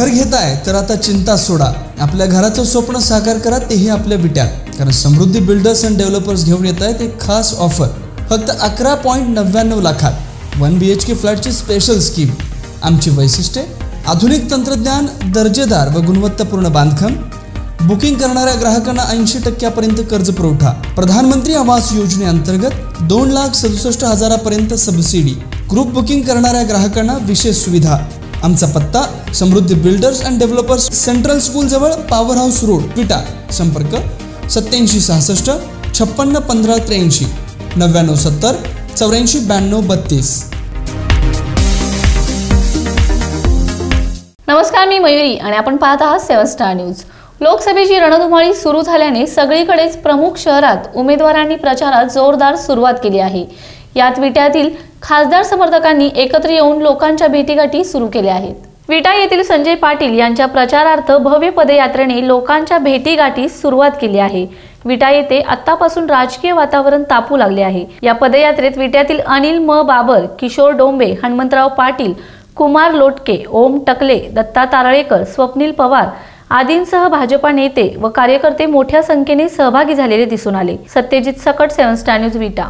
घर घेताय तर आता चिंता सोडा, आपल्या घराचं स्वप्न साकार करा, तेही आपल्या विट्यात. कारण समृद्धी बिल्डर्स अँड डेव्हलपर्स घेऊन येत आहेत एक खास ऑफर. फक्त 11.99 लाखात 1 BHK फ्लॅटची स्पेशल स्कीम. आमची वैशिष्ट्ये: आधुनिक तंत्रज्ञान, दर्जेदार व गुणवत्तापूर्ण बांधकाम, बुकिंग करणाऱ्या ग्राहकांना 80% कर्ज पुरवठा, प्रधानमंत्री आवास योजनेअंतर्गत 2,67,000 पर्यंत सबसिडी, ग्रुप बुकिंग करणाऱ्या ग्राहकांना विशेष सुविधा. आमचा पत्ता: Samruddhi builders and developers, central school जवळ, पॉवर हाऊस रोड, विटा. संपर्क 8766 56 15 83 9970 84 92 32. नमस्कार, मी मयुरी आणि आपण पाहत आहात 7 स्टार न्यूज. लोकसभेची रणधुमाळी सुरू झाल्याने सगळीकडेच प्रमुख शहरात उमेदवारांनी प्रचारात जोरदार सुरुवात केली आहे. यात विट्यातील खासदार समर्थकांनी एकत्र येऊन लोकांच्या भेटीगाठी सुरू केल्या आहेत. विटा येथील संजय पाटील यांच्या प्रचारार्थ भव्य पदयात्रेने लोकांच्या भेटीगाठीस सुरुवात केली आहे. विटा येथे आतापासून राजकीय वातावरण तापू लागले आहे. या पदयात्रेत विट्यातील अनिल म बाबर, किशोर डोंबे, हनुमंतराव पाटील, कुमार लोटके, ओम टकले, दत्ता तारळेकर, स्वप्नील पवार आदींसह भाजपा नेते व कार्यकर्ते मोठ्या संख्येने सहभागी झालेले दिसून आले. सत्यजित सकट, 7 स्टार न्यूज, विटा.